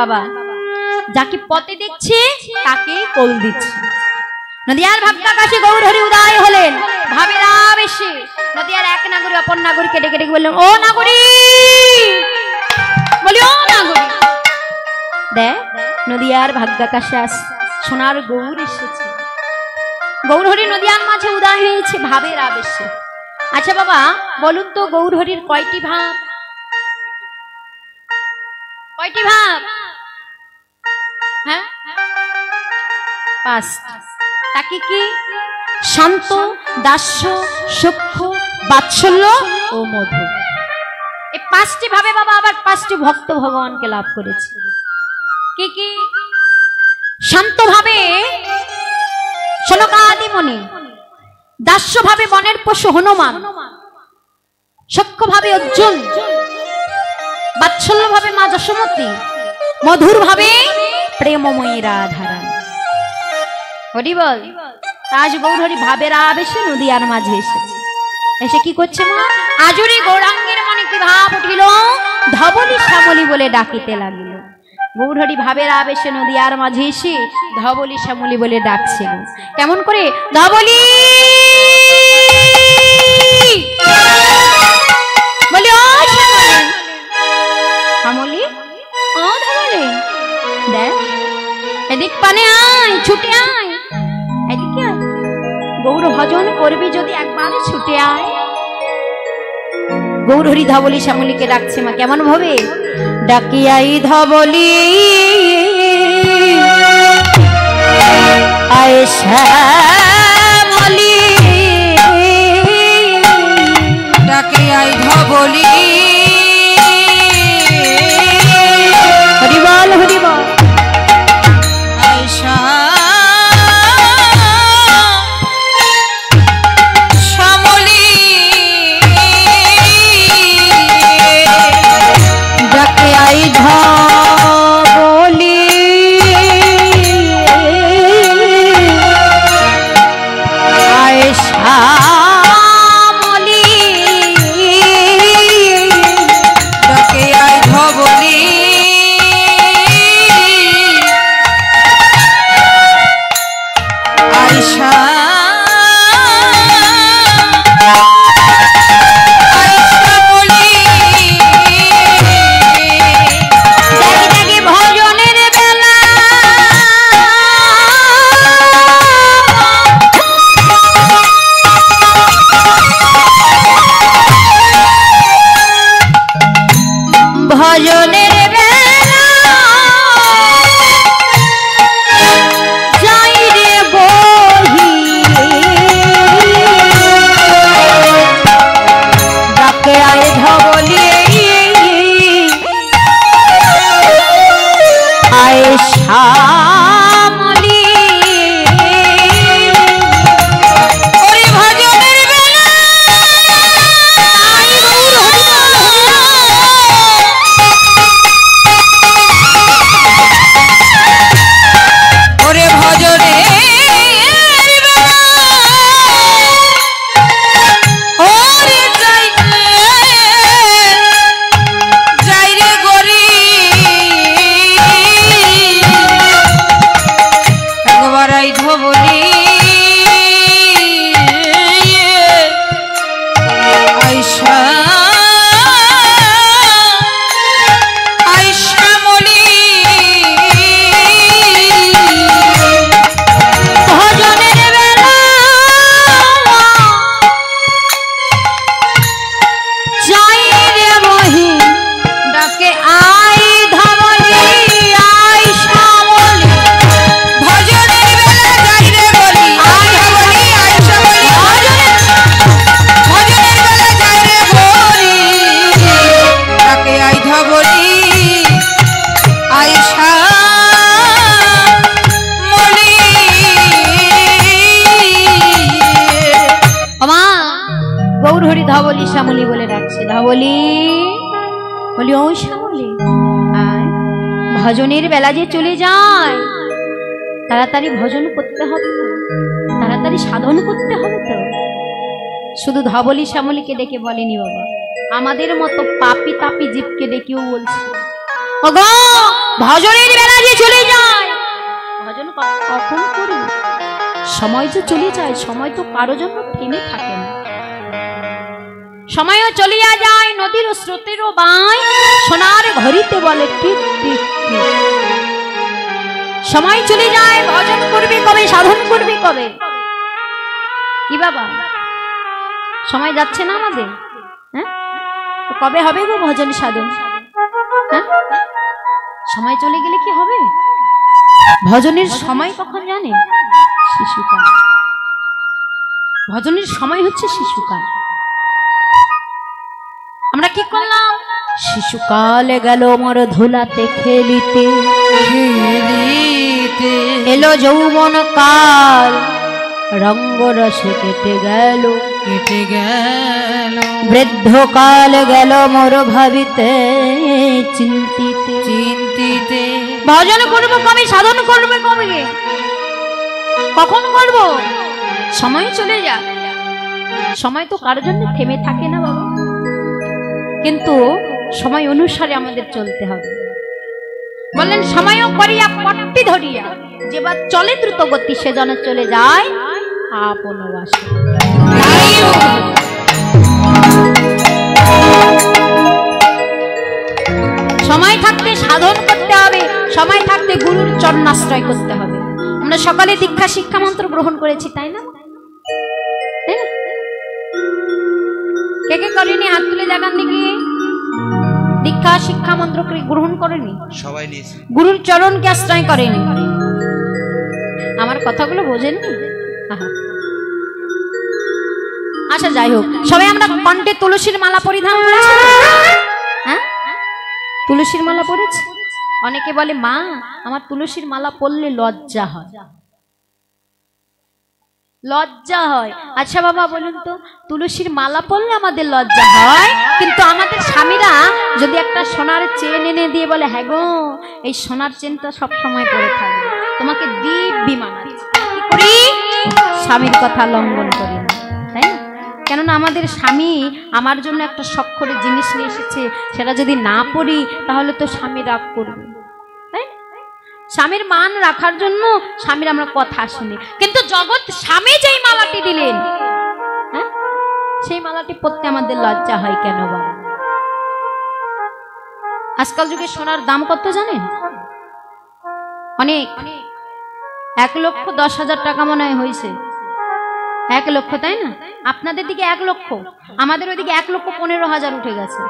বাবা যাকে পথে দেখছে তাকে কোল দিচ্ছে। নদিয়ার ভাগ্যাকাশে গৌর হরি উদয় হলেন ভাবের আবেশে। নদিয়ার এক নাগরী অপর নাগরীকে ডেকে ডেকে বললেন, ও নাগরী, বলি ও নাগরী, দেখ নদিয়ার ভাগ্যাকাশে সোনার গৌর এসেছে। গৌর হরি নদিয়ার মাঝে উদয় হয়েছে ভাবের আবেশে। আচ্ছা বাবা বলুন তো গৌর হরির কয়টি ভাব? কয়টি ভাব? হ্যাঁ, পাঁচটি। তাকে কি? শান্ত, দাস্য, সূক্ষ্ম, বাৎসল্য ও মধু। এই পাঁচটি ভাবে বাবা আবার পাঁচটি ভক্ত ভগবানকে লাভ করেছে। কি কি? শান্ত ভাবে শনকাদিমণি, দাস্য ভাবে বনের পশু হনুমান, সূক্ষ্ম ভাবে অর্জুন, বাৎসল্য ভাবে মা যশোমতী, মধুর ভাবে প্রেমময়ী রাধারানী। হরি বল। আজ গৌর হরি ভাবের আবেশে নদিয়ার মাঝে এসেছে। এসে কি করছে মা? আজুরি গৌরাঙ্গের মনে কি ভাব উঠিল, ধবলি শ্যামলি বলে ডাকিতে লাগিল। গৌর হরি ভাবের আবেশে নদিয়ার মাঝে এসে ধবলি শ্যামলি বলে ডাকছিল। কেমন করে? ধবলি বলি ও শ্যামলি, ও ধবলি, দেখ এদিক পানে আয়, ছুটে আয়, এদিকে আয়, গৌর ভজন করবি যদি একবার ছুটে আয়। গৌর হরি ধবলি শ্যামলিকে ডাকছে মা। কেমন ভাবে? ডাকিয়াই ধবলি আয় শ্যামলি, ডাকিয়াই ধবলি। হরি বল, হরি বল। ধবলি শ্যামলি বলে ডাকছে। ধবলি বলি ও শ্যামলি আয়, ভজনের বেলা যে চলে যায়, তাড়াতাড়ি ভজন করতে হবে তো, তাড়াতাড়ি সাধন করতে হবে তো। শুধু ধবলি শ্যামলিকে ডেকে বলেনি বাবা, আমাদের মতো পাপি তাপি জীবকে ডেকেও বলছে, ওগো ভজনের বেলা যে চলে যায়, ভজন কখন করবে? সময় যে চলে যায়, সময় তো কারো জন্য থেমে থাকে না। সময়ও চলিয়া যায় নদীর স্রোতেরও বাই, সোনার ঘড়িতে বলে টিক টিক টিক। সময় চলে যায়, ভজন করবে কবে, সাধন করবে কবে? কি বাবা, সময় যাচ্ছে না আমাদের? হ্যাঁ, কবে হবে গো ভজন সাধন? হ্যাঁ, সময় চলে গেলে কি হবে? ভজনের সময় কখন জানে? শিশুকাল। ভজনের সময় হচ্ছে শিশুকাল। আমরা কি করলাম? শিশুকালে গেল মোর ধুলাতে খেলিতে, এলো যৌবন কাল রঙ্গ রসে কেটে গেল, বৃদ্ধকাল গেল মোর ভাবিতে চিন্তিতে চিন্তিতে। ভজন করবো কবে, সাধন করবে কবে, কখন করব? সময় চলে যায়। সময় তো কারোর জন্য থেমে থাকে না বাবা, কিন্তু সময় অনুসারে আমাদের চলতে হবে। বললেন সময়ও করিয়া পট্টি ধরিয়া, যেবার চলে দ্রুত গতি সে যেন চলে যায় আপন বাসে। সময় থাকতে সাধন করতে হবে, সময় থাকতে গুরুর চরণাশ্রয় করতে হবে। আমরা সকালে দীক্ষা শিক্ষা মন্ত্র গ্রহণ করেছি, তাই না? কে কে করেনি? হাত তুলে দেখান দেখি। দীক্ষা শিক্ষা মন্ত্র গ্রহণ করেনি? সবাই নিয়েছে। গুরুর চরণকে আশ্রয় করেনি? আমার কথাগুলো বোঝেননি? আচ্ছা যাই হোক, সবাই আমরা কণ্ঠে তুলসীর মালা পরিধান করেছি। হ্যাঁ, তুলসীর মালা পরেছি। অনেকে বলে মা আমার তুলসীর মালা পরলে লজ্জা হয়, লজ্জা হয়। আচ্ছা বাবা বলুন তো, তুলসীর মালা পরলে আমাদের লজ্জা হয়, কিন্তু আমাদের স্বামীরা যদি একটা সোনার চেন এনে দিয়ে বলে হ্যাঁ গো এই সোনার চেনটা সব সময় পরে থাকবে, তোমাকে দিব্যি মানাচ্ছে, কি করি? স্বামীর কথা লঙ্ঘন করি না, তাই না? কেননা আমাদের স্বামী আমার জন্য একটা শখ করে জিনিস নিয়ে এসেছে, সেটা যদি না পড়ি তাহলে তো স্বামী রাগ করবে, তাই? স্বামীর মান রাখার জন্য স্বামীর আমরা কথা শুনি, কিন্তু জগৎ স্বামী যেই মালাটি দিলেন, হ্যাঁ, সেই মালাটি পরতে আমাদের লজ্জা হয় কেন বাবা? আজকাল যুগে সোনার দাম কত জানেন? অনেক, 1,10,000 টাকা মনে হয় হয়েছে। 1 লক্ষ, তাই না? আপনাদের দিকে 1 লক্ষ, আমাদের ওইদিকে 1,15,000 উঠে গেছে।